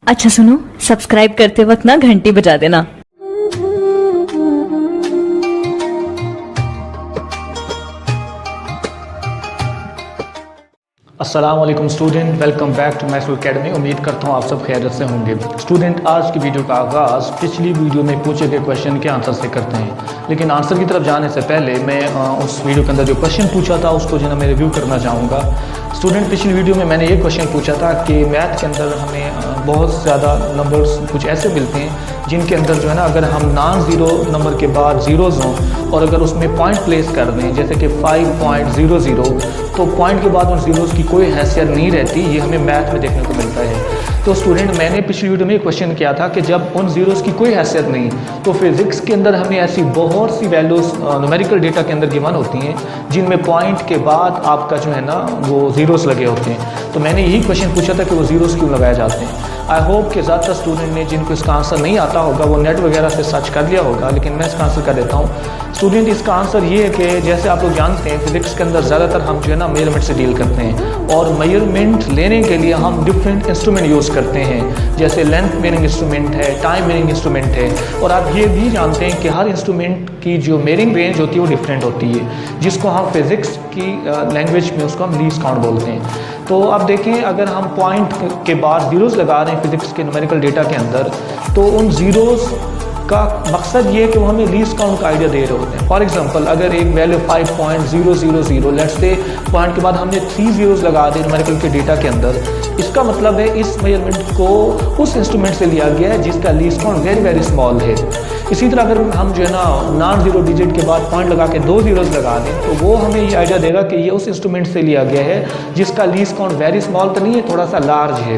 अच्छा सुनो, सब्सक्राइब करते वक्त ना घंटी बजा देना। अस्सलाम वालेकुम student, welcome back to maths academy. उम्मीद करता हूँ आप सब खैरियत से होंगे। स्टूडेंट, आज की वीडियो का आगाज़ पिछली वीडियो में पूछे गए क्वेश्चन के आंसर से करते हैं, लेकिन आंसर की तरफ जाने से पहले मैं उस वीडियो के अंदर जो क्वेश्चन पूछा था उसको जो है मैं रिव्यू करना चाहूँगा। स्टूडेंट, पिछली वीडियो में मैंने ये क्वेश्चन पूछा था कि मैथ के अंदर हमें बहुत ज़्यादा नंबर्स कुछ ऐसे मिलते हैं जिनके अंदर जो है ना, अगर हम नॉन ज़ीरो नंबर के बाद ज़ीरोज़ हों और अगर उसमें पॉइंट प्लेस कर दें, जैसे कि 5.00, तो पॉइंट के बाद उन ज़ीरोज़ की कोई हैसियत नहीं रहती। ये हमें मैथ में देखने को मिलता है। तो स्टूडेंट, मैंने पिछली वीडियो में एक क्वेश्चन किया था कि जब उन ज़ीरोज़ की कोई हैसियत नहीं, तो फिज़िक्स के अंदर हमें ऐसी बहुत सी वैल्यूज़ न्यूमेरिकल डेटा के अंदर गिवन होती हैं जिनमें पॉइंट के बाद आपका जो है ना वो ज़ीरोज़ लगे होते हैं। तो मैंने यही क्वेश्चन पूछा था कि वो ज़ीरोज़ क्यों लगाए जाते हैं। आई होप कि ज़्यादातर स्टूडेंट ने जिनको इसका आंसर नहीं आता होगा वो नेट वगैरह से सर्च कर लिया होगा, लेकिन मैं इसका आंसर कर देता हूँ। स्टूडेंट, इसका आंसर ये है कि जैसे आप लोग जानते हैं फिज़िक्स के अंदर ज़्यादातर हम जो है ना मेजरमेंट से डील करते हैं, और मेजरमेंट लेने के लिए हम डिफरेंट इंस्ट्रूमेंट यूज़ करते हैं, जैसे लेंथ मेजरिंग इंस्ट्रूमेंट है, टाइम मेजरिंग इंस्ट्रूमेंट है, और आप ये भी जानते हैं कि हर इंस्ट्रूमेंट की जो मेजरिंग रेंज होती है वो डिफरेंट होती है, जिसको हम फिज़िक्स की लैंग्वेज में उसको हम लीस्ट काउंट बोलते हैं। तो अब देखें, अगर हम पॉइंट के बाद ज़ीरोज़ लगा रहे हैं फिज़िक्स के न्यूमेरिकल डेटा के अंदर, तो उन ज़ीरोज़ का मकसद ये है कि वो हमें लीस्ट काउंट का आइडिया दे रहे होते हैं। फॉर एग्जांपल, अगर एक वैल्यू 5.000 लेट्स से पॉइंट के बाद हमने 3 ज़ीरोज़ लगा दिए न्यूमेरिकल के डेटा के अंदर, इसका मतलब है इस मेजरमेंट को उस इंस्ट्रूमेंट से लिया गया है जिसका least count very very small है। इसी तरह अगर हम जो है ना नॉन ज़ीरो डिजिट के बाद पॉइंट लगा के 2 ज़ीरोज़ लगा दें, तो वो हमें ये आइडिया देगा कि ये उस इंस्ट्रूमेंट से लिया गया है जिसका लीस्ट काउंट वेरी स्मॉल तो नहीं है, थोड़ा सा लार्ज है।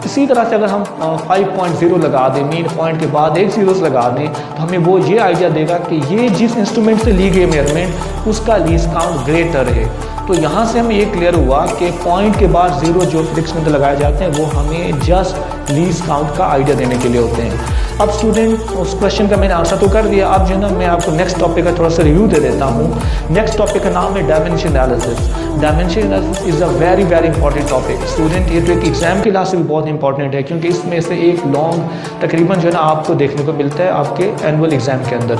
इसी तरह से अगर हम 5.0 लगा दें, मीन पॉइंट के बाद 1 ज़ीरोज़ लगा दें, तो हमें वो ये आइडिया देगा कि ये जिस इंस्ट्रूमेंट से ली गई मेजरमेंट उसका लीस्ट काउंट ग्रेटर है। तो यहाँ से हमें ये क्लियर हुआ कि पॉइंट के बाद ज़ीरो जो फिज़िक्स में लगाए जाते हैं वो हमें जस्ट लीस्ट काउंट का आइडिया देने के लिए होते हैं। अब स्टूडेंट, उस क्वेश्चन का मैंने आंसर तो कर दिया। अब जो है ना मैं आपको नेक्स्ट टॉपिक का थोड़ा सा रिव्यू दे देता हूँ। नेक्स्ट टॉपिक का नाम है dimension analysis. Dimension analysis is a very very important topic. Student, ये तो एक एग्जाम के लिहाज से भी बहुत इंपॉर्टेंट है, क्योंकि इसमें से एक लॉन्ग तकरीबन जो है ना आपको देखने को मिलता है आपके एनुअल एग्जाम के अंदर।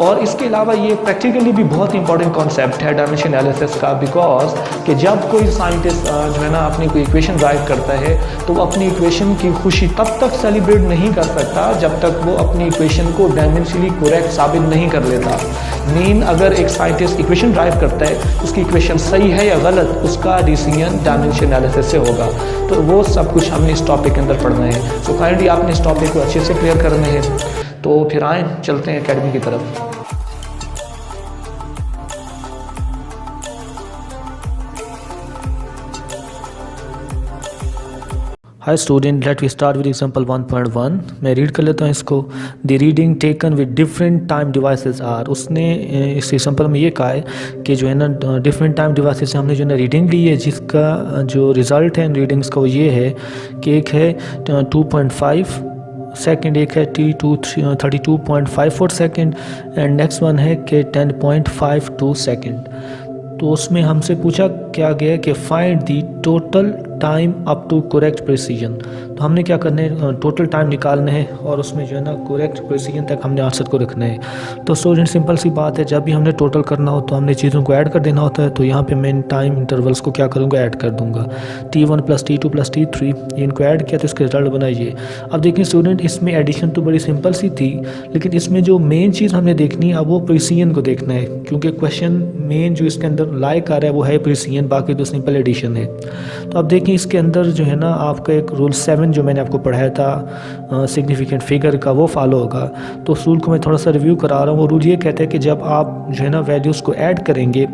और इसके अलावा ये प्रैक्टिकली भी बहुत इंपॉर्टेंट कॉन्सेप्ट है डायमेंशन एनालिसिस का, बिकॉज कि जब कोई साइंटिस्ट जो है ना अपनी कोई इक्वेशन ड्राइव करता है तो वो अपनी इक्वेशन की खुशी तब तक सेलिब्रेट नहीं कर सकता जब तक वो अपनी इक्वेशन को डायमेंशनली करेक्ट साबित नहीं कर लेता। मीन, अगर एक साइंटिस्ट इक्वेशन ड्राइव करता है, उसकी इक्वेशन सही है या गलत, उसका डिसीजन डायमेंशन एनालिसिस से होगा। तो वो सब कुछ हमने इस टॉपिक के अंदर पढ़ना है। सो काइंडली आपने इस टॉपिक को अच्छे से क्लियर करने हैं। तो फिर आएँ, चलते हैं एकेडमी की तरफ। Hi student, let we start with example 1.1। मैं रीड कर लेता हूँ इसको। The reading taken with different time devices are. उसने इस एग्जांपल में ये कहा है कि जो है ना डिफरेंट टाइम डिवाइसेस से हमने जो है ना रीडिंग ली है, जिसका जो रिज़ल्ट है इन रीडिंग्स का वो ये है कि एक है 2.5 सेकेंड, एक है T32.54 second, and next one है कि 10.52 सेकेंड। तो उसमें हमसे पूछा क्या गया कि find the total time up to correct precision. तो हमने क्या करना है, टोटल टाइम निकालना है और उसमें जो है ना करेक्ट प्रिसीजन तक हमने आंसर को रखना है। तो स्टूडेंट, सिंपल सी बात है, जब भी हमने टोटल करना हो तो हमने चीज़ों को ऐड कर देना होता है। तो यहाँ पे मैं टाइम इंटरवल्स को क्या करूँगा, ऐड कर दूँगा। T1 + T2 + T3, इनको ऐड किया तो इसका रिजल्ट बनाइए। अब देखिए स्टूडेंट, इसमें एडिशन तो बड़ी सिंपल सी थी, लेकिन इसमें जो मेन चीज़ हमने देखनी है अब वो प्रिसीजन को देखना है, क्योंकि क्वेश्चन मेन जो इसके अंदर लाइक आ रहा है वो है प्रिसीजन, बाकी तो सिंपल एडिशन है। तो अब देखिए इसके अंदर जो है ना आपका एक रूल 7 जो मैंने आपको पढ़ाया था सिग्निफिकेंट फिगर का, वो फॉलो होगा। तो उस रूल को मैं थोड़ा सा रिव्यू करा रहा हूँ। वो रूल ये कहता है कि जब आप जो है ना वैल्यूज़ को ऐड करेंगे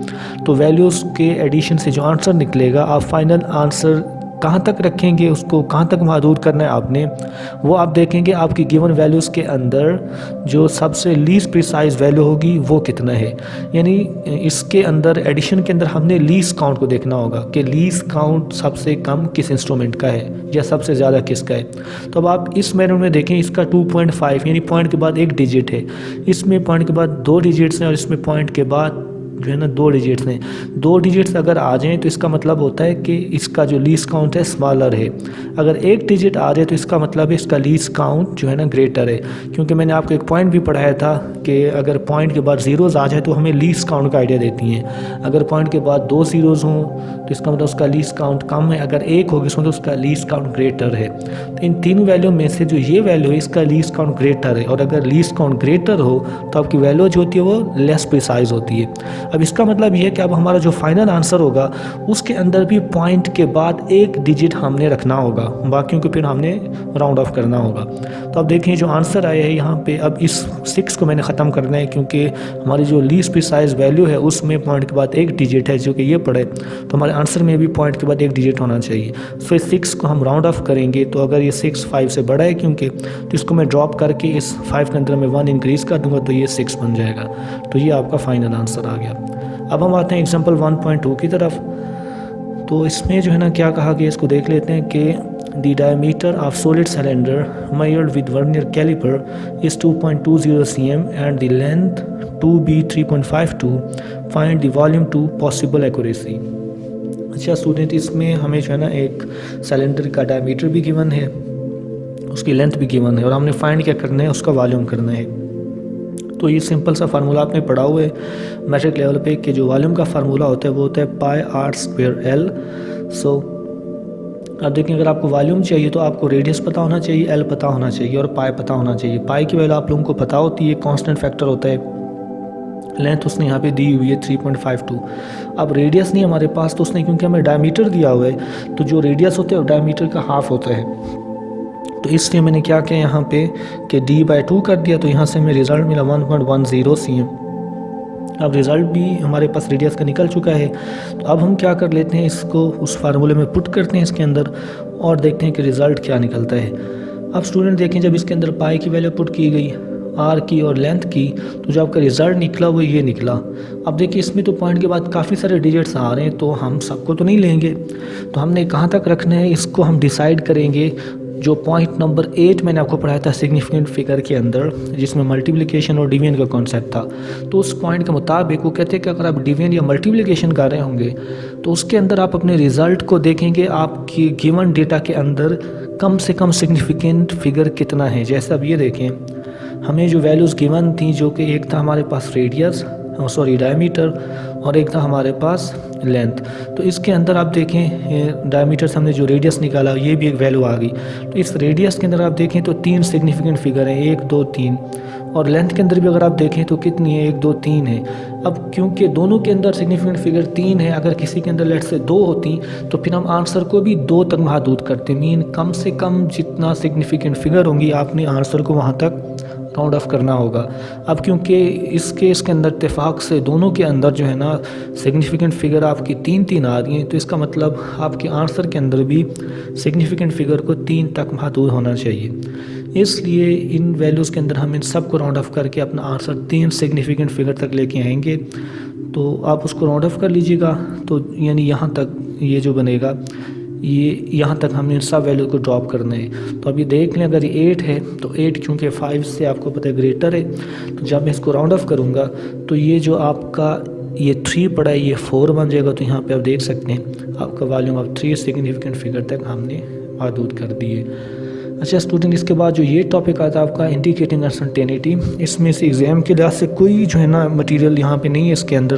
तो वैल्यूज़ के एडिशन से जो आंसर निकलेगा, आप फाइनल आंसर कहाँ तक रखेंगे, उसको कहाँ तक महदूद करना है आपने, वो आप देखेंगे आपकी गिवन वैल्यूज़ के अंदर जो सबसे लीस्ट प्रिसाइज वैल्यू होगी वो कितना है। यानी इसके अंदर एडिशन के अंदर हमने लीस्ट काउंट को देखना होगा कि लीस्ट काउंट सबसे कम किस इंस्ट्रूमेंट का है या सबसे ज़्यादा किसका है। तो अब आप इस मेथड में देखें, इसका 2.5 यानी पॉइंट के बाद एक डिजिट है, इसमें पॉइंट के बाद 2 डिजिट्स हैं और इसमें पॉइंट के बाद जो है ना 2 डिजिट्स हैं। 2 डिजिट्स अगर आ जाएँ तो इसका मतलब होता है कि इसका जो लीस्ट काउंट है स्मॉलर है। अगर 1 डिजिट आ जाए तो इसका मतलब है इसका लीस्ट काउंट जो है ना ग्रेटर है, क्योंकि मैंने आपको एक पॉइंट भी पढ़ाया था कि अगर पॉइंट के बाद ज़ीरोज़ आ जाए तो हमें लीस्ट काउंट का आइडिया देती हैं। अगर पॉइंट के बाद 2 ज़ीरोज़ हों तो इसका मतलब उसका लीस्ट काउंट कम है, अगर 1 होगी इसका मतलब उसका लीस्ट काउंट ग्रेटर है। तो इन 3 वैल्यू में से जो ये वैल्यू है इसका लीस्ट काउंट ग्रेटर है, और अगर लीस्ट काउंट ग्रेटर हो तो आपकी वैल्यू जो होती है वो लेस प्रिसाइज होती है। अब इसका मतलब ये है कि अब हमारा जो फाइनल आंसर होगा उसके अंदर भी पॉइंट के बाद 1 डिजिट हमने रखना होगा, बाकियों को फिर हमने राउंड ऑफ करना होगा। तो अब देखिए जो आंसर आया है यहाँ पे, अब इस 6 को मैंने ख़त्म करना है क्योंकि हमारी जो लीस्ट प्रिसाइज वैल्यू है उसमें पॉइंट के बाद 1 डिजिट है, जो कि ये पड़े तो हमारे आंसर में भी पॉइंट के बाद 1 डिजिट होना चाहिए। सो इस 6 को हम राउंड ऑफ करेंगे, तो अगर ये 6 5 से बड़ा है क्योंकि, तो इसको मैं ड्रॉप करके इस 5 के अंदर मैं 1 इंक्रीज़ कर दूंगा तो ये 6 बन जाएगा। तो ये आपका फाइनल आंसर आ गया। अब हम आते हैं एग्जाम्पल 1.2 की तरफ। तो इसमें जो है ना क्या कहा गया, इसको देख लेते हैं कि the diameter of solid cylinder measured with vernier caliper is 2.20 cm and the length 2b 3.52. Find the volume to possible accuracy. अच्छा स्टूडेंट, इसमें हमें जो है ना एक सिलेंडर का डायमीटर भी गिवन है, उसकी लेंथ भी गिवन है, और हमने फाइंड क्या करना है, उसका वॉल्यूम करना है। तो ये सिंपल सा फार्मूला आपने पढ़ा हुआ है मैट्रिक लेवल पे कि जो वॉल्यूम का फार्मूला होता है वो होता है पाई आर स्क्वायर एल। सो अब देखिए, अगर आपको वॉल्यूम चाहिए तो आपको रेडियस पता होना चाहिए, एल पता होना चाहिए और पाई पता होना चाहिए। पाई की वैल्यू आप लोगों को पता होती है, कांस्टेंट फैक्टर होता है। लेंथ उसने यहाँ पे दी हुई है 3.52। अब रेडियस नहीं हमारे पास, तो उसने क्योंकि हमें डायमीटर दिया हुआ है तो जो रेडियस होता है वो डायमीटर का हाफ होता है। तो इसलिए मैंने क्या किया यहाँ पे कि d/2 कर दिया, तो यहाँ से हमें रिज़ल्ट मिला 1.10 cm। अब रिज़ल्ट भी हमारे पास रेडियस का निकल चुका है। तो अब हम क्या कर लेते हैं, इसको उस फार्मूले में पुट करते हैं इसके अंदर और देखते हैं कि रिज़ल्ट क्या निकलता है। अब स्टूडेंट देखें, जब इसके अंदर पाई की वैल्यू पुट की गई, आर की और लेंथ की, तो जो आपका रिज़ल्ट निकला वो ये निकला। अब देखिए इसमें तो पॉइंट के बाद काफ़ी सारे डिजिट्स आ रहे हैं, तो हम सबको तो नहीं लेंगे, तो हमने कहाँ तक रखना है इसको हम डिसाइड करेंगे। जो पॉइंट नंबर 8 मैंने आपको पढ़ाया था सिग्निफिकेंट फिगर के अंदर, जिसमें मल्टीप्लिकेशन और डिवीजन का कॉन्सेप्ट था, तो उस पॉइंट के मुताबिक वो कहते हैं कि अगर आप डिवीजन या मल्टीप्लिकेशन कर रहे होंगे तो उसके अंदर आप अपने रिज़ल्ट को देखेंगे, आपकी गिवन डेटा के अंदर कम से कम सिग्निफिकेंट फिगर कितना है। जैसे अब ये देखें, हमें जो वैल्यूज़ गिवन थी, जो कि एक था हमारे पास रेडियस, डायमीटर, और एक था हमारे पास लेंथ। तो इसके अंदर आप देखें डायमीटर से हमने जो रेडियस निकाला ये भी एक वैल्यू आ गई। तो इस रेडियस के अंदर आप देखें तो 3 सिग्निफिकेंट फिगर हैं, 1 2 3, और लेंथ के अंदर भी अगर आप देखें तो कितनी है, 1 2 3 है। अब क्योंकि दोनों के अंदर सिग्निफिकेंट फिगर 3 है, अगर किसी के अंदर लेट से 2 होती तो फिर हम आंसर को भी 2 तक महदूद करते। मीन कम से कम जितना सिग्निफिकेंट फिगर होंगी आपने आंसर को वहाँ तक राउंड ऑफ करना होगा। अब क्योंकि इस केस के अंदर इत्तेफाक से दोनों के अंदर जो है ना सिग्निफिकेंट फिगर आपकी 3 आ रही हैं, तो इसका मतलब आपके आंसर के अंदर भी सिग्निफिकेंट फिगर को 3 तक महदूद होना चाहिए। इसलिए इन वैल्यूज़ के अंदर हम इन सब को राउंड ऑफ करके अपना आंसर 3 सिग्निफिकेंट फिगर तक लेके आएंगे। तो आप उसको राउंड ऑफ कर लीजिएगा, तो यानी यहाँ तक ये जो बनेगा, ये यहाँ तक हमने इन सब वैल्यू को ड्रॉप करना है। तो अभी देख लें, अगर ये 8 है तो 8 क्योंकि 5 से आपको पता है ग्रेटर है, तो जब मैं इसको राउंड ऑफ करूँगा तो ये जो आपका ये 3 पड़ा है ये 4 बन जाएगा। तो यहाँ पे आप देख सकते हैं आपका वॉल्यूम अब 3 सिग्निफिकेंट फिगर तक हमने महदूद कर दिए। अच्छा स्टूडेंट, इसके बाद जो ये टॉपिक आता है आपका इंडिकेटिंग अनसर्टेनिटी, इसमें से एग्ज़ाम के लिहाज से कोई जो है ना मटेरियल यहाँ पे नहीं है इसके अंदर,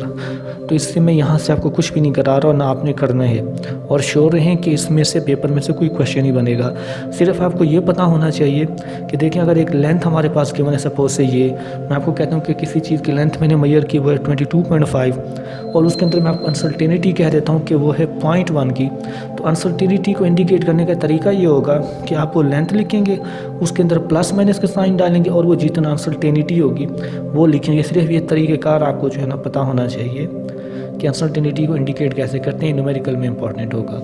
तो इससे मैं यहाँ से आपको कुछ भी नहीं करा रहा और ना आपने करना है, और श्योर रहें कि इसमें से पेपर में से कोई क्वेश्चन ही बनेगा। सिर्फ आपको ये पता होना चाहिए कि देखें, अगर एक लेंथ हमारे पास गिवन है, सपोज से ये मैं आपको कहता हूँ कि किसी चीज़ की लेंथ मैंने मेजर की वो है 22.5, और उसके अंदर मैं आपको अनसर्टेनिटी कह देता हूँ कि वो है 0.1 की। तो अनसर्टेनिटी को इंडिकेट करने का तरीका ये होगा कि आप वो लेंथ लिखेंगे, उसके अंदर प्लस माइनस का साइन डालेंगे, और वो जितना अनसर्टेनिटी होगी वो लिखेंगे। सिर्फ ये तरीक़ेकार आपको जो है ना पता होना चाहिए कि अनसर्टेनिटी को इंडिकेट कैसे करते हैं, न्यूमेरिकल में इंपॉर्टेंट होगा।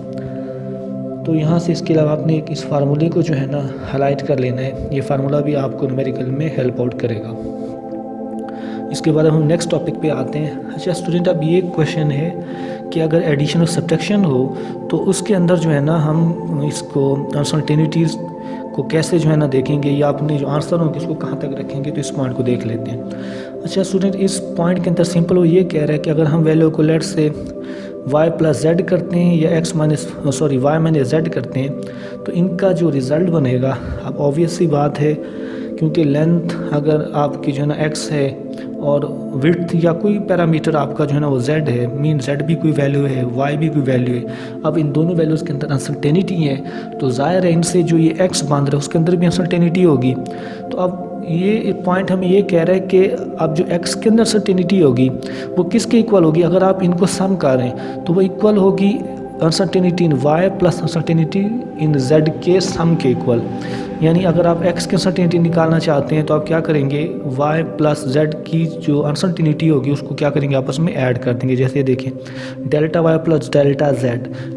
तो यहाँ से इसके अलावा आपने इस फार्मूले को जो है ना हाईलाइट कर लेना है, ये फार्मूला भी आपको न्यूमेरिकल में हेल्प आउट करेगा। इसके बाद हम नेक्स्ट टॉपिक पे आते हैं। अच्छा स्टूडेंट, अब ये क्वेश्चन है कि अगर एडिशन और सब्ट्रैक्शन हो तो उसके अंदर जो है ना हम इसको अनसर्टेनिटीज़ को कैसे जो है ना देखेंगे या अपने जो आंसर होंगे उसको कहाँ तक रखेंगे, तो इस पॉइंट को देख लेते हैं। अच्छा स्टूडेंट, इस पॉइंट के अंदर सिंपल वो ये कह रहा है कि अगर हम वैल्यू को लेट से y प्लस जेड करते हैं या y माइनस जेड करते हैं तो इनका जो रिज़ल्ट बनेगा, अब ऑब्वियस सी बात है क्योंकि लेंथ अगर आपकी जो है ना x है और विड्थ या कोई पैरामीटर आपका जो है ना वो z है, मीन z भी कोई वैल्यू है, y भी कोई वैल्यू है। अब इन दोनों वैल्यूज़ के अंदर अनसर्टेनिटी है, तो ज़ाहिर है इनसे जो ये x बांध रहा है उसके अंदर भी अनसर्टेनिटी होगी। तो अब ये पॉइंट हमें ये कह रहा है कि अब जो x के अंदर सर्टेनिटी होगी वो किसके इक्वल होगी, अगर आप इनको सम करें तो वो इक्वल होगी अनसर्टेनिटी इन y प्लस अनसर्टेनिटी इन z के सम के इक्वल। यानी अगर आप x की अनसर्टेनिटी निकालना चाहते हैं तो आप क्या करेंगे, y प्लस z की जो अनसर्टेनिटी होगी उसको क्या करेंगे, आपस में ऐड कर देंगे। जैसे देखें delta y plus delta z,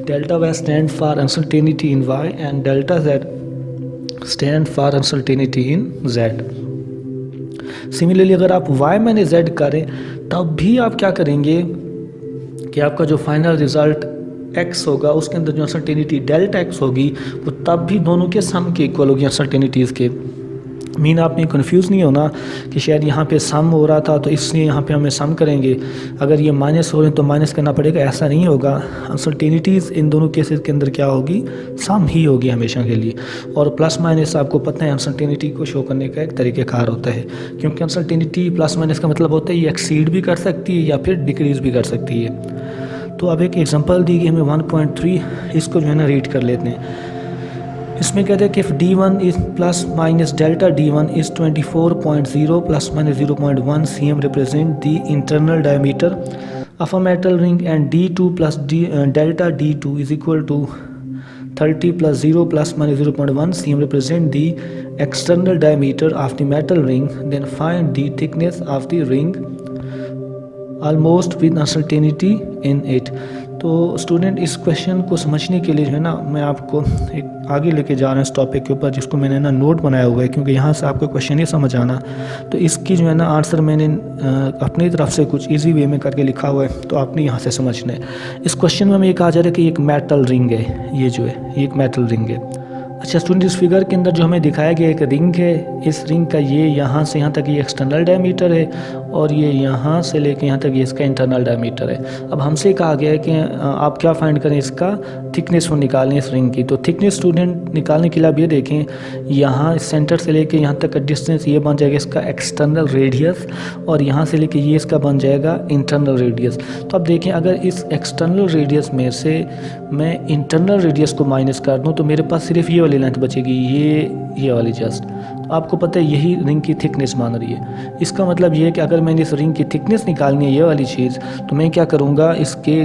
delta y stand for uncertainty in y and delta z stand for uncertainty in z। Similarly अगर आप y माइनस z करें तब भी आप क्या करेंगे कि आपका जो फाइनल रिज़ल्ट x होगा उसके अंदर जो अनसर्टेनिटी डेल्टा x होगी वो तब भी दोनों के सम के इक्वल होगी अनसर्टेनिटीज़ के। मीन आपने कंफ्यूज नहीं होना कि शायद यहाँ पे सम हो रहा था तो इसलिए यहाँ पे हमें सम करेंगे, अगर ये माइनस हो रहे हैं तो माइनस करना पड़ेगा, ऐसा नहीं होगा। अनसर्टेनिटीज़ इन दोनों केसेस के अंदर क्या होगी, सम ही होगी हमेशा के लिए। और प्लस माइनस आपको पता है अनसर्टेनिटी को शो करने का एक तरीक़ेकार होता है, क्योंकि अनसर्टेनिटी प्लस माइनस का मतलब होता है ये एक्सीड भी कर सकती है या फिर डिक्रीज़ भी कर सकती है। तो अब एक एग्जांपल दी गई हमें 1.3, इसको जो है ना रीड कर लेते हैं। इसमें कहते हैं कि if d1 is plus minus delta d1 is 24.0 plus minus 0.1 cm represent the internal diameter of a metal ring and d2 plus delta d2 is equal to 30 plus 0 plus minus 0.1 cm represent the external diameter of the metal ring, then find the thickness of the ring almost with uncertainty in it. तो student इस question को समझने के लिए जो है ना मैं आपको एक आगे लेके जा रहा हूँ इस टॉपिक के ऊपर, जिसको मैंने ना नोट बनाया हुआ है, क्योंकि यहाँ से आपको क्वेश्चन ही समझ आना। तो इसकी जो है ना आंसर मैंने अपनी तरफ से कुछ इजी वे में करके लिखा हुआ है, तो आपने यहाँ से समझना है। इस क्वेश्चन में हमें ये कहा जा रहा है कि एक मेटल रिंग है, ये जो है ये एक मेटल रिंग है। अच्छा स्टूडेंट, इस फिगर के अंदर जो हमें दिखाया गया एक रिंग है, इस रिंग का ये यहाँ से यहाँ तक ये एक्सटर्नल डायमीटर है और ये यहाँ से लेके यहाँ तक ये इसका इंटरनल डायमीटर है। अब हमसे कहा गया है कि आप क्या फाइंड करें, इसका थिकनेस को निकालें इस रिंग की। तो थिकनेस स्टूडेंट निकालने के लिए आप ये देखें, यहाँ इस सेंटर से लेके यहाँ तक का डिस्टेंस ये बन जाएगा इसका एक्सटर्नल रेडियस, और यहाँ से लेके ये इसका बन जाएगा इंटरनल रेडियस। तो अब देखें, अगर इस एक्सटर्नल रेडियस में से मैं इंटरनल रेडियस को माइनस कर दूँ तो मेरे पास सिर्फ ये वाली लेंथ बचेगी, ये वाली जस्ट। तो आपको पता है यही रिंग की थिकनेस मान रही है। इसका मतलब ये है कि अगर मैंने इस रिंग की थिकनेस निकालनी है, ये वाली चीज़, तो मैं क्या करूँगा, इसके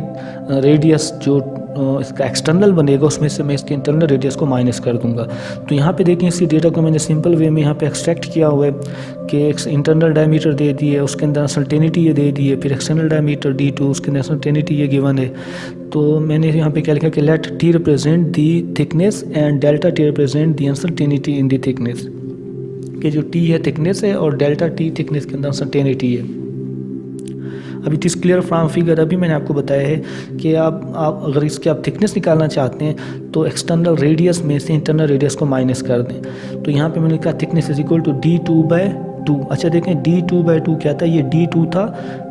रेडियस जो इसका एक्सटर्नल बनेगा उसमें से मैं इसके इंटरनल रेडियस को माइनस कर दूंगा। तो यहाँ पे देखें, इसी डेटा को मैंने सिंपल वे में यहाँ पे एक्सट्रैक्ट किया हुआ है कि इंटरनल डायमीटर दे दिए, उसके अंदर अनसर्टेनिटी ये दे दी है, फिर एक्सटर्नल डायमीटर d2, उसके अंदर अनसर्टेनिटी ये गिवन है। तो मैंने यहाँ पे क्या लिखा कि let t represent the thickness and delta t represent the uncertainty in the thickness, कि जो t है थिकनेस है और डेल्टा t थिकनेस के अंदर अनसर्टेनिटी है। अभी it is clear from figure, अभी मैंने आपको बताया है कि आप अगर इसके आप थिकनेस निकालना चाहते हैं तो एक्सटर्नल रेडियस में से इंटरनल रेडियस को माइनस कर दें। तो यहाँ पे मैंने लिखा thickness is equal to d2/2। अच्छा देखें, d2/2 क्या था, ये d2 था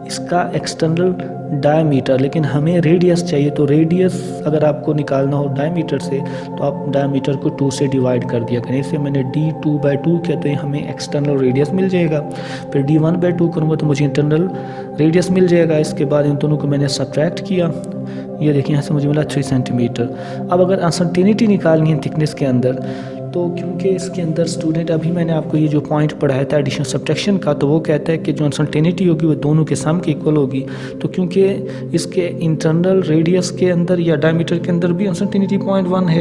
इसका एक्सटर्नल डायमीटर, लेकिन हमें रेडियस चाहिए। तो रेडियस अगर आपको निकालना हो डायमीटर से तो आप डायमीटर को 2 से डिवाइड कर दिया करें। इससे मैंने d2/2 कहते हैं, हमें एक्सटर्नल रेडियस मिल जाएगा। फिर d1/2 करूँगा तो मुझे इंटरनल रेडियस मिल जाएगा। इसके बाद इन दोनों को मैंने सब्ट्रैक्ट किया, ये देखिए यहाँ से मुझे मिला 3 सेंटीमीटर। अब अगर अनसर्टेनिटी निकालनी है थिकनेस के अंदर, तो क्योंकि इसके अंदर स्टूडेंट अभी मैंने आपको ये जो पॉइंट पढ़ाया था एडिशन सब्ट्रैक्शन का, तो वो कहता है कि जो अनसर्टेनिटी होगी वो दोनों के सम के इक्वल होगी। तो क्योंकि इसके इंटरनल रेडियस के अंदर या डायमीटर के अंदर भी अनसर्टेनिटी 0.1 है,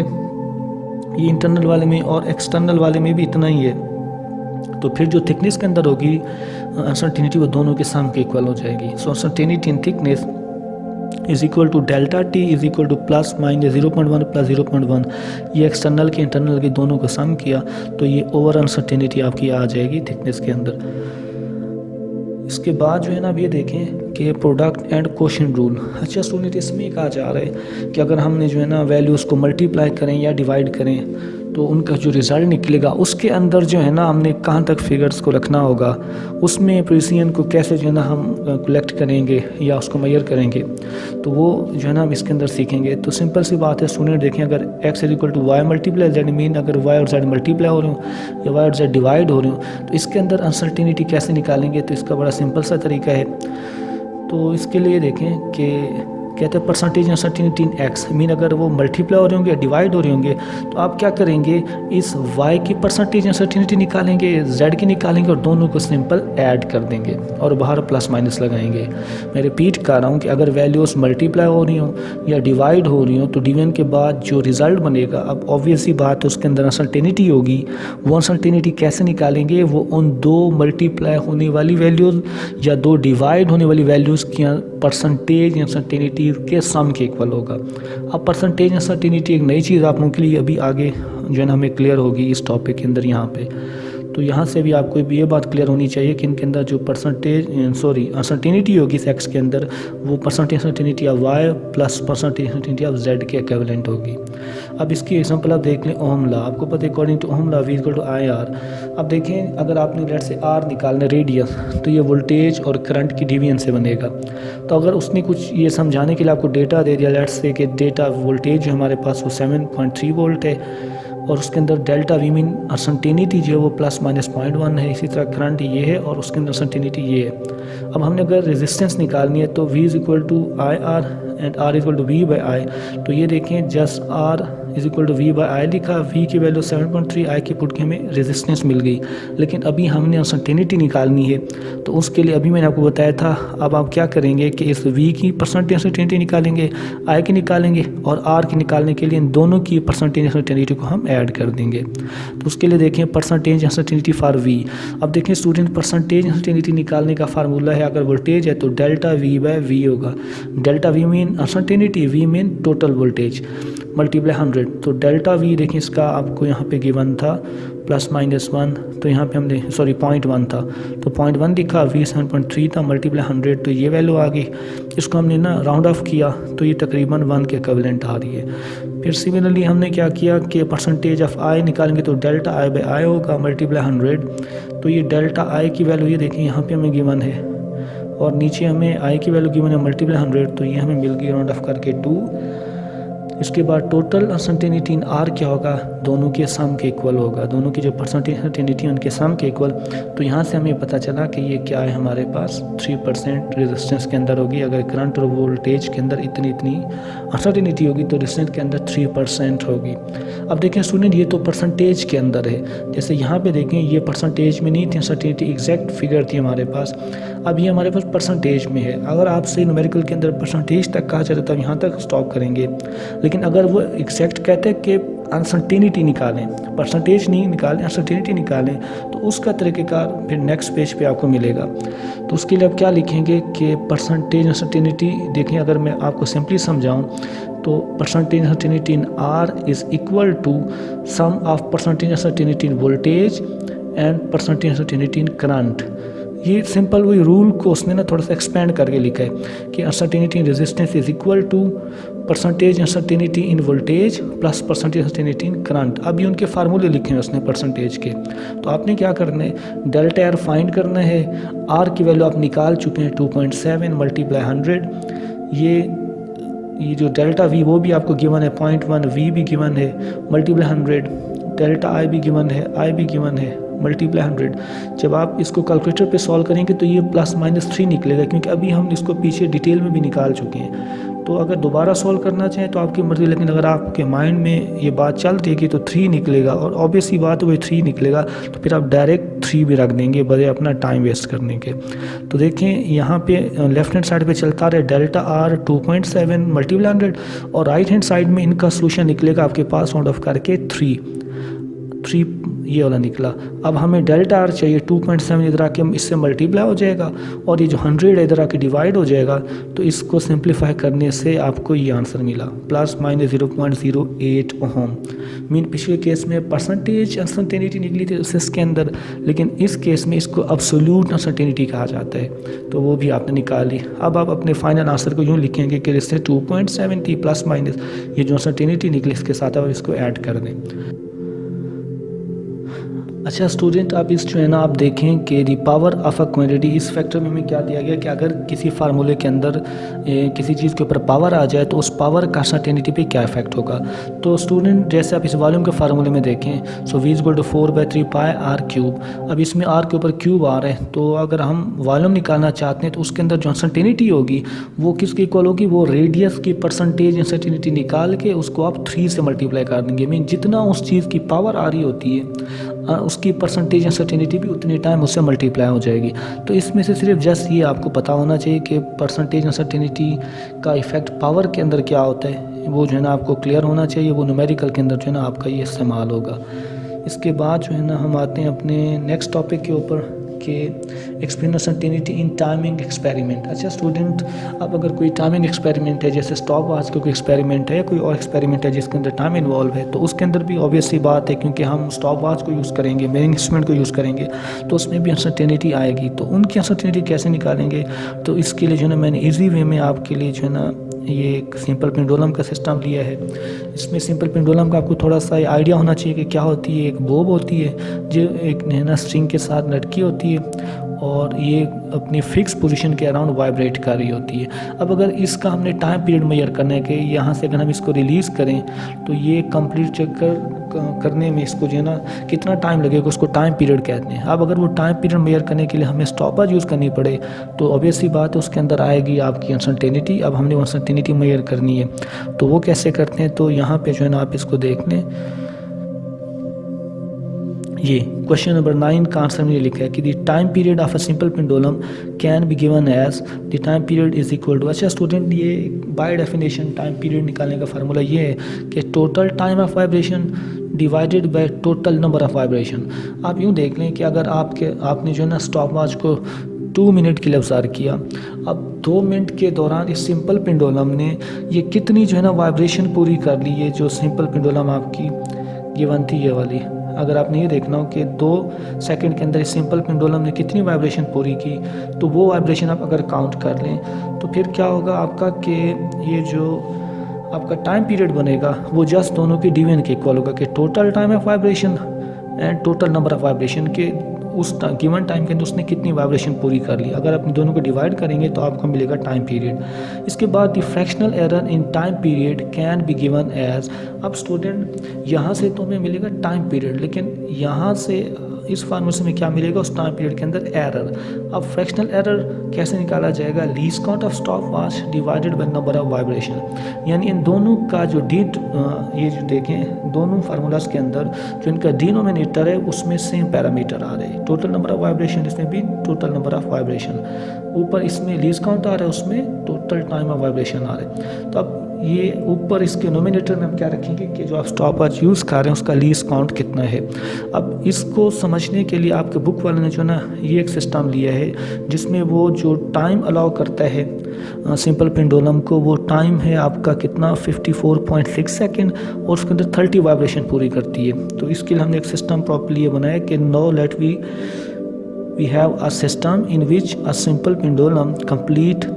ये इंटरनल वाले में और एक्सटर्नल वाले में भी इतना ही है, तो फिर जो थिकनेस के अंदर होगी अनसर्टेनिटी वो दोनों के सम के इक्वल हो जाएगी। So uncertainty in thickness is equal to delta t is equal to plus minus 0.1 plus 0.1। ये एक्सटर्नल के इंटरनल के दोनों को सम किया तो ये ओवर अनसर्टेनिटी आपकी आ जाएगी थिकनेस के अंदर। इसके बाद जो है ना, अब ये देखें कि प्रोडक्ट एंड कोशेंट रूल। अच्छा स्टूडेंट, इसमें कहा जा रहा है कि अगर हमने जो है ना वैल्यूज़ को मल्टीप्लाई करें या डिवाइड करें तो उनका जो रिज़ल्ट निकलेगा उसके अंदर जो है ना हमने कहाँ तक फिगर्स को रखना होगा, उसमें प्रिसिजन को कैसे जो है ना हम कलेक्ट करेंगे या उसको मेजर करेंगे, तो वो जो है ना हम इसके अंदर सीखेंगे। तो सिंपल सी बात है स्टूडेंट, देखें अगर x equal to Y multiply Z, mean अगर y और z मल्टीप्लाई हो रहे हो या y और z डिवाइड हो रहे हो, तो इसके अंदर अनसर्टेनिटी कैसे निकालेंगे। तो इसका बड़ा सिंपल सा तरीका है। तो इसके लिए देखें कि कहते हैं परसेंटेज अनसर्टेनिटी इन एक्स, मीन अगर वो मल्टीप्लाई हो रहे होंगे या डिवाइड हो रहे होंगे, तो आप क्या करेंगे, इस y की परसेंटेज अनसर्टेनिटी निकालेंगे, z की निकालेंगे और दोनों को सिंपल ऐड कर देंगे और बाहर प्लस माइनस लगाएंगे। मैं रिपीट कर रहा हूँ कि अगर वैल्यूज़ मल्टीप्लाई हो रही हो या डिवाइड हो रही हो, तो डिवीजन के बाद जो रिज़ल्ट बनेगा, अब ऑब्वियस सी बात है उसके अंदर अनसर्टेनिटी होगी। वो अनसर्टेनिटी कैसे निकालेंगे, वो उन दो मल्टीप्लाई होने वाली वैल्यूज़ या दो डिवाइड होने वाली वैल्यूज़ की परसेंटेज अनसर्टेनिटी के सम के इक्वल होगा। अब परसेंटेज अनसर्टेनिटी एक नई चीज़ आप लोगों के लिए अभी आगे जो है ना हमें क्लियर होगी इस टॉपिक के अंदर यहाँ पे। तो यहाँ से भी आपको ये बात क्लियर होनी चाहिए कि इनके अंदर जो अनसर्टेनिटी होगी इस एक्स के अंदर, वो percentage uncertainty of Y plus percentage uncertainty of Z के इक्विवेलेंट होगी। अब इसकी एग्जांपल आप देख लें, ओहम लॉ, आपको पता है according to Ohm law V equal to I R. अब देखें अगर आपने लेट से आर निकालना रेडियस, तो ये वोल्टेज और करंट की डिवीजन से बनेगा। तो अगर उसने कुछ ये समझाने के लिए आपको डेटा दे दिया, लेट से कि डेटा वोल्टेज जो हमारे पास वो 7.3 वोल्ट है और उसके अंदर डेल्टा वी मीन अनसर्टेनिटी जो है वो प्लस माइनस 0.1 है, इसी तरह करंट ये है और उसके अंदर अनसर्टेनिटी ये है। अब हमने अगर रेजिस्टेंस निकालनी है तो V is equal to I R and R is equal to V by I. तो ये देखें just R is equal to V by I लिखा, V की वैल्यू 7.3, आई की पुट के हमें रेजिस्टेंस मिल गई। लेकिन अभी हमने अनसर्टेनिटी निकालनी है, तो उसके लिए अभी मैंने आपको बताया था, अब आप क्या करेंगे कि इस V की परसेंटेज अनसर्टेनिटी निकालेंगे, I की निकालेंगे और R की निकालने के लिए इन दोनों की परसेंटेज अनसर्टेनिटी को हम ऐड कर देंगे। तो उसके लिए देखें परसेंटेज अनसर्टेनिटी फॉर V। अब देखें स्टूडेंट, परसेंटेज अनसर्टेनिटी निकालने का फार्मूला है, अगर वोल्टेज है तो डेल्टा V बाई V होगा। Delta V mean uncertainty, V mean total voltage, multiply 100। तो डेल्टा V देखें इसका आपको यहाँ पे गिवन था प्लस माइनस 1, तो यहाँ पे हमने 0.1 था, तो 0.1 दिखा, V 7.3 था, मल्टीप्लाई 100, तो ये वैल्यू आ गई। इसको हमने ना राउंड ऑफ किया तो ये तकरीबन 1 के इक्विवेलेंट आ रही है। फिर सिमिलरली हमने क्या किया कि परसेंटेज ऑफ I निकालेंगे तो डेल्टा I बाई आई होगा मल्टीप्लाई 100। तो ये डेल्टा I की वैल्यू ये देखें यहाँ पे हमें गिवन है और नीचे हमें I की वैल्यू गिवन है मल्टीप्लाई 100, तो ये हमें मिल गई राउंड ऑफ करके 2। इसके बाद टोटल अनसर्टेनिटी इन आर क्या होगा, दोनों के सम के इक्वल होगा, दोनों की जो परसेंटेज अनसर्टेनिटी उनके सम के इक्वल। तो यहाँ से हमें पता चला कि ये क्या है, हमारे पास 3% रेजिस्टेंस के अंदर होगी। अगर करंट और वोल्टेज के अंदर इतनी अनसर्टेनिटी होगी तो रेजिस्टेंस के अंदर 3% होगी। अब देखें स्टूडेंट, ये तो परसेंटेज के अंदर है, जैसे यहाँ पे देखें ये परसेंटेज में नहीं थी अनसर्टेनिटी, एग्जैक्ट फिगर थी हमारे पास। अब ये हमारे पास परसेंटेज में है। अगर आपसे न्यूमेरिकल के अंदर परसेंटेज तक कहा जाता है तो यहाँ तक स्टॉप करेंगे, लेकिन अगर वो एग्जैक्ट कहते हैं कि अनसर्टेनिटी निकालें, परसेंटेज नहीं निकालें, अनसर्टेनिटी निकालें, तो उसका तरीक़ेकार फिर नेक्स्ट पेज पे आपको मिलेगा। तो उसके लिए आप क्या लिखेंगे कि परसेंटेज अनसर्टेनिटी, देखें अगर मैं आपको सिंपली समझाऊं तो percentage uncertainty in R is equal to sum of percentage uncertainty in voltage and percentage uncertainty in current. ये सिंपल वही रूल को उसने ना थोड़ा सा एक्सपेंड करके लिखा है कि uncertainty in resistance is equal to percentage uncertainty in voltage plus percentage uncertainty in current. अभी उनके फार्मूले लिखे हैं उसने परसेंटेज के। तो आपने क्या करना है, डेल्टा आर फाइंड करना है। आर की वैल्यू आप निकाल चुके हैं 2.7 मल्टीप्लाई 100। ये जो डेल्टा वी वो भी आपको गिवन है 0.1, वी भी गिवन है मल्टीप्लाई 100, डेल्टा आई भी गिवन है, आई भी गिवन है मल्टीप्लाई 100। जब आप इसको कैलकुलेटर पे सॉल्व करेंगे तो ये प्लस माइनस 3 निकलेगा, क्योंकि अभी हम इसको पीछे डिटेल में भी निकाल चुके हैं। तो अगर दोबारा सॉल्व करना चाहें तो आपकी मर्ज़ी, लेकिन अगर आपके माइंड में ये बात चल रही है तो 3 निकलेगा और ऑब्वियस ही बात है वही 3 निकलेगा, तो फिर आप डायरेक्ट 3 भी रख देंगे बजाय अपना टाइम वेस्ट करने के। तो देखें यहाँ पे लेफ्ट हैंड साइड पे चलता रहे डेल्टा आर 2.7 मल्टीप्लाई 100 और राइट हैंड साइड में इनका सोल्यूशन निकलेगा आपके पास राउंड ऑफ करके 3 ये वाला निकला। अब हमें डेल्टा आर चाहिए 2.7, इधर आके इससे मल्टीप्लाई हो जाएगा और ये जो 100 है इधर आके डिवाइड हो जाएगा। तो इसको सिंप्लीफाई करने से आपको ये आंसर मिला प्लस माइनस 0.08 ओहम। मीन पिछले केस में परसेंटेज अनसर्टेनिटी निकली थी इसके अंदर, लेकिन इस केस में इसको अब्सोल्यूट अनसर्टेनिटी कहा जाता है, तो वो भी आपने निकाल ली। अब आप अपने फाइनल आंसर को यूँ लिखेंगे कि इससे 2.7 थी प्लस माइनस ये जो अनसर्टेनिटी निकली इसके साथ आप इसको ऐड कर दें। अच्छा स्टूडेंट, अब इस जो है ना आप देखें कि the power of a quantity, इस फैक्टर में हमें क्या दिया गया कि अगर किसी फार्मूले के अंदर किसी चीज़ के ऊपर पावर आ जाए तो उस पावर का सर्टेनिटी पे क्या इफेक्ट होगा। तो स्टूडेंट जैसे आप इस वॉल्यूम के फार्मूले में देखें, so v equal to 4/3 pi R cube. अब इसमें आर के ऊपर क्यूब आ रहा है, तो अगर हम वॉल्यूम निकालना चाहते हैं तो उसके अंदर जो अनसर्टेनिटी होगी वो किसकी इक्वल होगी, वो रेडियस की परसेंटेज अनसर्टेनिटी निकाल के उसको आप 3 से मल्टीप्लाई कर देंगे। मीन जितना उस चीज़ की पावर आ रही होती है उसकी परसेंटेज अनसर्टेनिटी भी उतनी टाइम उससे मल्टीप्लाई हो जाएगी। तो इसमें से सिर्फ जस्ट ये आपको पता होना चाहिए कि परसेंटेज अनसर्टेनिटी का इफ़ेक्ट पावर के अंदर क्या होता है, वो जो है ना आपको क्लियर होना चाहिए। वो न्यूमेरिकल के अंदर जो है ना आपका ये इस्तेमाल होगा। इसके बाद जो है ना हम आते हैं अपने नेक्स्ट टॉपिक के ऊपर कि एक्सप्लेन अनसर्टेनिटी इन टाइमिंग एक्सपेरिमेंट। अच्छा स्टूडेंट, अब अगर कोई टाइमिंग एक्सपेरिमेंट है, जैसे स्टॉप वॉच का कोई एक्सपेरिमेंट है या कोई और एक्सपेरिमेंट है जिसके अंदर टाइम इन्वॉल्व है, तो उसके अंदर भी ऑब्वियस सी बात है क्योंकि हम स्टॉप वॉच को यूज़ करेंगे, मेजरिंग इंस्ट्रूमेंट को यूज़ करेंगे, तो उसमें भी अनसर्टेनिटी आएगी। तो उनकी अनसर्टेनिटी कैसे निकालेंगे, तो इसके लिए जो है ना मैंने ईजी वे में आपके लिए जो है ना ये एक सिंपल पेंडुलम का सिस्टम लिया है। इसमें सिंपल पेंडुलम का आपको थोड़ा सा आइडिया होना चाहिए कि क्या होती है। एक बोब होती है जो एक नैना स्ट्रिंग के साथ लटकी होती है और ये अपनी फिक्स पोजीशन के अराउंड वाइब्रेट कर रही होती है। अब अगर इसका हमने टाइम पीरियड मेजर करना है कि यहाँ से अगर हम इसको रिलीज़ करें तो ये कंप्लीट चक्कर करने में इसको जो है ना कितना टाइम लगेगा, उसको टाइम पीरियड कहते हैं। अब अगर वो टाइम पीरियड मेजर करने के लिए हमें स्टॉपवॉच यूज़ करनी पड़े तो ऑब्वियस सी बात है उसके अंदर आएगी आपकी अनसर्टेनिटी। अब हमने अनसर्टेनिटी मेजर करनी है तो वो कैसे करते हैं, तो यहाँ पे जो है ना आप इसको देख लें। ये क्वेश्चन नंबर 9 का आंसर मैंने लिखा है कि the time period of a simple pendulum can be given as the time period is equal to. अच्छा स्टूडेंट, ये बाय डेफिनेशन टाइम पीरियड निकालने का फार्मूला ये है कि total time of vibration divided by total number of vibration. आप यूँ देख लें कि अगर आपने जो है ना स्टॉप वॉच को 2 मिनट के लिए ऑब्जर्व किया, अब 2 मिनट के दौरान इस सिंपल पेंडुलम ने ये कितनी जो है ना वाइब्रेशन पूरी कर ली है। जो सिंपल पेंडुलम आपकी गिवन थी ये वाली, अगर आपने ये देखना हो कि 2 सेकंड के अंदर इस सिंपल पेंडुलम ने कितनी वाइब्रेशन पूरी की, तो वो वाइब्रेशन आप अगर काउंट कर लें तो फिर क्या होगा आपका कि ये जो आपका टाइम पीरियड बनेगा वो जस्ट दोनों के डिवीजन के इक्वल होगा कि total time of vibration and total number of vibration के उस गिवन टाइम के अंदर उसने कितनी वाइब्रेशन पूरी कर ली। अगर आप दोनों को डिवाइड करेंगे तो आपको मिलेगा टाइम पीरियड। इसके बाद the fractional error in time period can be given as. अब स्टूडेंट यहाँ से तो हमें मिलेगा टाइम पीरियड, लेकिन यहाँ से इस फार्मूले में क्या मिलेगा उस टाइम पीरियड के अंदर एरर। अब फ्रैक्शनल एरर कैसे निकाला जाएगा, least count of stop watch divided by number of vibration. यानी इन दोनों का जो ये जो देखें दोनों फार्मूलाज के अंदर जो इनका डिनोमिनेटर है उसमें सेम पैरामीटर आ रहे हैं। टोटल नंबर ऑफ वाइब्रेशन, इसमें भी टोटल नंबर ऑफ वाइब्रेशन। ऊपर इसमें लीस्ट काउंट आ रहा है, उसमें टोटल टाइम ऑफ वाइब्रेशन आ रहे हैं। तो अब ये ऊपर इसके नोमिनेटर में हम क्या रखेंगे कि जो आप स्टॉप वॉच यूज़ कर रहे हैं उसका लीस्ट काउंट कितना है। अब इसको समझने के लिए आपके बुक वाले ने जो ना ये एक सिस्टम लिया है जिसमें वो जो टाइम अलाउ करता है सिंपल पेंडुलम को, वो टाइम है आपका कितना 54.6 सेकेंड और उसके अंदर 30 वाइब्रेशन पूरी करती है। तो इसके लिए हमने एक सिस्टम प्रॉपर्ली ये बनाया कि no let we have a system in which a simple pendulum complete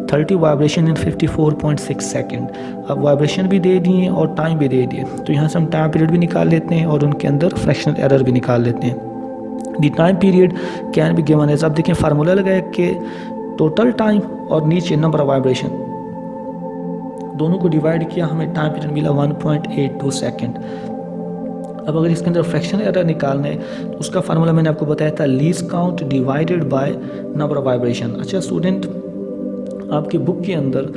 30 vibration in 54.6 second. अब वाइब्रेशन भी दे दिए और टाइम भी दे दिए, तो यहाँ से हम टाइम पीरियड भी निकाल लेते हैं और उनके अंदर फ्रैक्शनल एरर भी निकाल लेते हैं। The time period can be given as. अब देखें फार्मूला लगाया कि टोटल टाइम और नीचे नंबर ऑफ वाइब्रेशन दोनों को डिवाइड किया, हमें टाइम पीरियड मिला 1.82 सेकेंड। अब अगर इसके अंदर फ्रैक्शन एरर निकालना है तो उसका फार्मूला मैंने आपको बताया था least count divided by number of vibration. अच्छा स्टूडेंट, आपकी बुक के अंदर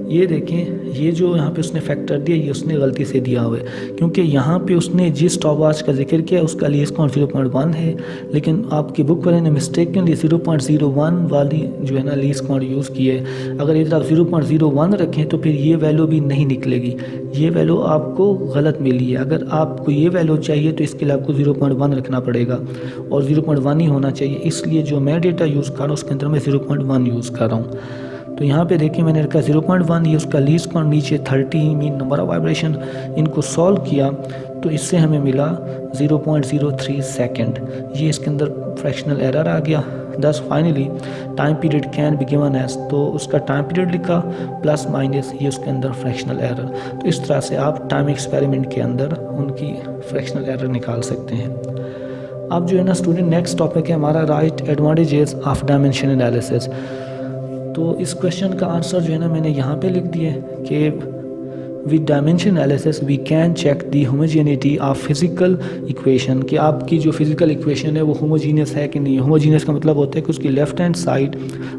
ये देखें ये जो यहाँ पे उसने फैक्टर दिया ये उसने गलती से दिया हुआ है, क्योंकि यहाँ पे उसने जिस स्टॉप वॉच का जिक्र किया उसका लीस्ट काउंट 0.1 है, लेकिन आपकी बुक वाले ने मिस्टेकनली 0.01 वाली जो है ना लीस्ट काउंट यूज़ की है। अगर इधर आप 0.01 रखें तो फिर ये वैल्यू भी नहीं निकलेगी, ये वैल्यू आपको गलत मिली है। अगर आपको ये वैल्यू चाहिए तो इसके लिए आपको 0.1 रखना पड़ेगा और 0.1 ही होना चाहिए। इसलिए जो मैं डेटा यूज़ कर रहा हूँ उसके अंदर मैं 0.1 यूज़ कर रहा हूँ। तो यहाँ पे देखिए मैंने रखा 0.1, ये उसका लीस्ट काउंट नीचे 30 मीन नंबर ऑफ वाइब्रेशन। इनको सॉल्व किया तो इससे हमें मिला 0.03 सेकेंड। ये इसके अंदर फ्रैक्शनल एरर आ गया। Thus finally time period can be given as, तो उसका टाइम पीरियड लिखा प्लस माइनस ये उसके अंदर फ्रैक्शनल एरर। तो इस तरह से आप टाइम एक्सपेरिमेंट के अंदर उनकी फ्रैक्शनल एरर निकाल सकते हैं। अब जो है ना स्टूडेंट, नेक्स्ट टॉपिक है हमारा right advantages of dimension analysis. तो इस क्वेश्चन का आंसर जो है ना मैंने यहाँ पे लिख दिया है कि with dimension analysis we can check the homogeneity of physical equation, कि आपकी जो फिजिकल इक्वेशन है वो होमोजीनियस है कि नहीं है। होमोजीनियस का मतलब होता है कि उसकी left hand side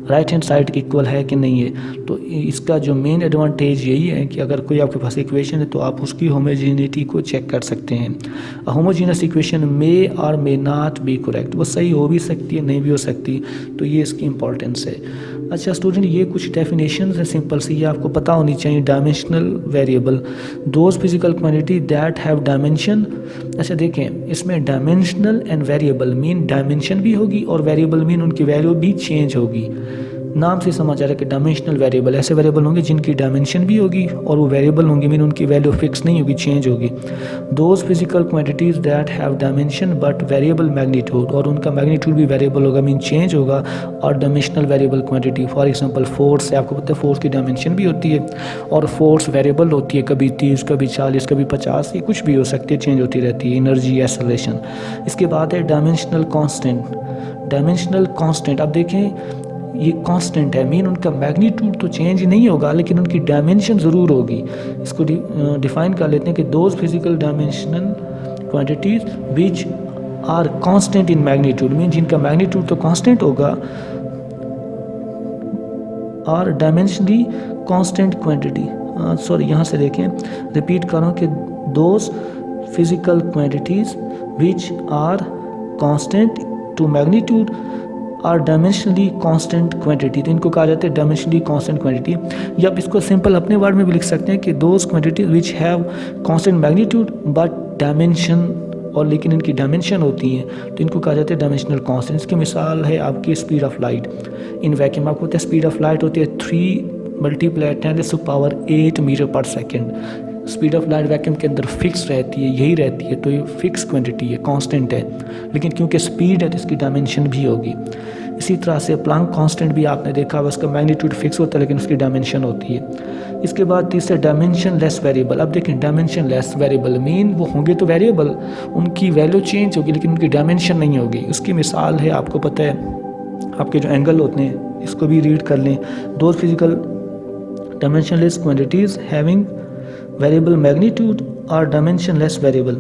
right hand side equal है कि नहीं है। तो इसका जो मेन एडवांटेज यही है कि अगर कोई आपके पास इक्वेशन है तो आप उसकी होमोजेनिटी को चेक कर सकते हैं। होमोजीनियस इक्वेशन मे और मे नॉट बी करेक्ट, वो सही हो भी सकती है, नहीं भी हो सकती, तो ये इसकी इंपॉर्टेंस है। अच्छा स्टूडेंट, ये कुछ डेफिनेशन है सिंपल सी, ये आपको पता होनी चाहिए। Dimensional variable, those physical quantity that have dimension. अच्छा देखें, इसमें dimensional and variable mean dimension भी होगी और वेरिएबल मीन उनकी वैल्यू भी चेंज होगी। नाम से समझ आ रहा है कि डायमेंशनल वेरिएबल, ऐसे वेरिएबल होंगे जिनकी डायमेंशन भी होगी और वो वेरिएबल होंगे मीन उनकी वैल्यू फिक्स नहीं होगी, चेंज होगी। Those physical quantities that have dimension but variable magnitude, और उनका मैग्नीट्यूड भी वेरिएबल होगा मीन चेंज होगा। और dimensional variable quantity, for example force है, आपको पता है फोर्स की डायमेंशन भी होती है और फोर्स वेरिएबल होती है, कभी 30 कभी 40 कभी 50, ये कुछ भी हो सकती है, चेंज होती रहती है। Energy, acceleration. इसके बाद है डायमेंशनल कांस्टेंट। डायमेंशनल कांस्टेंट, अब देखें ये कांस्टेंट है मीन उनका मैग्नीट्यूड तो चेंज नहीं होगा लेकिन उनकी डायमेंशन ज़रूर होगी। इसको डिफाइन कर लेते हैं कि those physical dimensional quantities which are constant in magnitude, mean जिनका मैग्नीट्यूड तो कांस्टेंट होगा, और डायमेंशनली कांस्टेंट क्वांटिटी, सॉरी यहाँ से देखें, रिपीट कर रहा हूँ कि those physical quantities which are constant to magnitude और डायमेंशनली कांस्टेंट क्वांटिटी, तो इनको कहा जाता है डायमेंशनली कांस्टेंट क्वांटिटी। या आप इसको सिंपल अपने वर्ड में भी लिख सकते हैं कि those quantities which have constant magnitude but dimension, और लेकिन इनकी डायमेंशन होती हैं तो इनको कहा जाता है डायमेंशनल कांस्टेंट। इसकी मिसाल है आपकी speed of light in vacuum. आपको पता है स्पीड ऑफ लाइट होती है 3 × 10⁸ मीटर पर second. Speed of light vacuum के अंदर फिक्स रहती है, यही रहती है, तो ये फिक्स क्वांटिटी है, कांस्टेंट है, लेकिन क्योंकि स्पीड है तो इसकी डायमेंशन भी होगी। इसी तरह से प्लांक कांस्टेंट भी आपने देखा, उसका मैग्नीट्यूड फिक्स होता है लेकिन उसकी डायमेंशन होती है। इसके बाद तीसरा डायमेंशन लेस वेरिएबल। अब देखें डायमेंशन लेस वेरिएबल मीन वो होंगे तो वेरिएबल, उनकी वैल्यू चेंज होगी लेकिन उनकी डायमेंशन नहीं होगी। उसकी मिसाल है, आपको पता है आपके जो एंगल होते हैं, इसको भी रीड कर लें, those physical dimension less quantities having variable magnitude और डायमेंशन लेस वेरिएबल।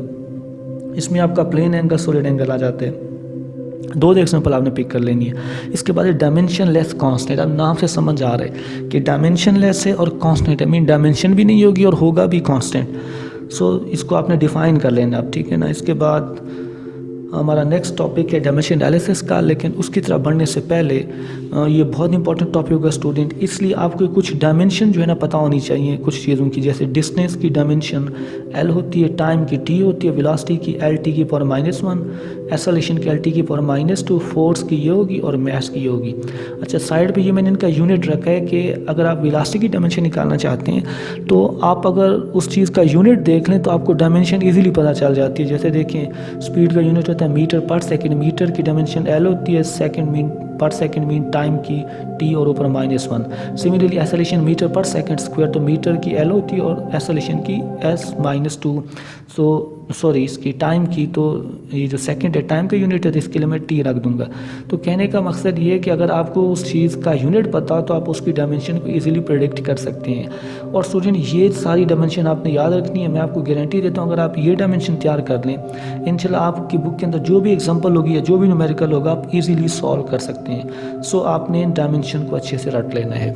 इसमें आपका प्लेन एंगल, सॉलिड एंगल आ जाते हैं। 2 एग्जांपल आपने पिक कर लेनी है। इसके बाद डायमेंशन लेस कांस्टेंट। अब नाम से समझ आ रहा है कि डायमेंशन लेस है और कांस्टेंट है, मीन डायमेंशन भी नहीं होगी और होगा भी कांस्टेंट। सो इसको आपने डिफाइन कर लेना अब, ठीक है ना। इसके बाद हमारा नेक्स्ट टॉपिक है डायमेंशन एनालिसिस का, लेकिन उसकी तरफ बढ़ने से पहले ये बहुत इंपॉर्टेंट टॉपिक होगा स्टूडेंट, इसलिए आपको कुछ डायमेंशन जो है ना पता होनी चाहिए कुछ चीज़ों की। जैसे डिस्टेंस की डायमेंशन L होती है, टाइम की T होती है, वेलोसिटी की LT की पावर -1, एक्सेलरेशन की LT की पावर -2, फोर्स की ये होगी और मास की होगी। अच्छा साइड पे ये मैंने इनका यूनिट रखा है कि अगर आप वेलोसिटी की डायमेंशन निकालना चाहते हैं तो आप अगर उस चीज़ का यूनिट देख लें तो आपको डायमेंशन ईजिली पता चल जाती है। जैसे देखें स्पीड का यूनिट होता है मीटर पर सेकेंड, मीटर की डायमेंशन L होती है, सेकेंड मीन पर सेकेंड मीन टाइम की T और ऊपर -1। सिमिलरली एक्सेलरेशन मीटर पर सेकेंड स्क्वायर, तो मीटर की L होती है और एक्सेलरेशन की S-2। सॉरी इसकी टाइम की, तो ये जो सेकंड है टाइम का यूनिट है तो इसके लिए मैं T रख दूंगा। तो कहने का मकसद ये है कि अगर आपको उस चीज़ का यूनिट पता तो आप उसकी डायमेंशन को इजीली प्रेडिक्ट कर सकते हैं। और स्टूडेंट ये सारी डायमेंशन आपने याद रखनी है, मैं आपको गारंटी देता हूँ अगर आप ये डायमेंशन तैयार कर लें इंशाल्लाह आपकी बुक के अंदर जो भी एग्जाम्पल होगी या जो भी न्यूमेरिकल होगा आप ईजिली सॉल्व कर सकते हैं। सो आपने इन डायमेंशन को अच्छे से रट लेना है।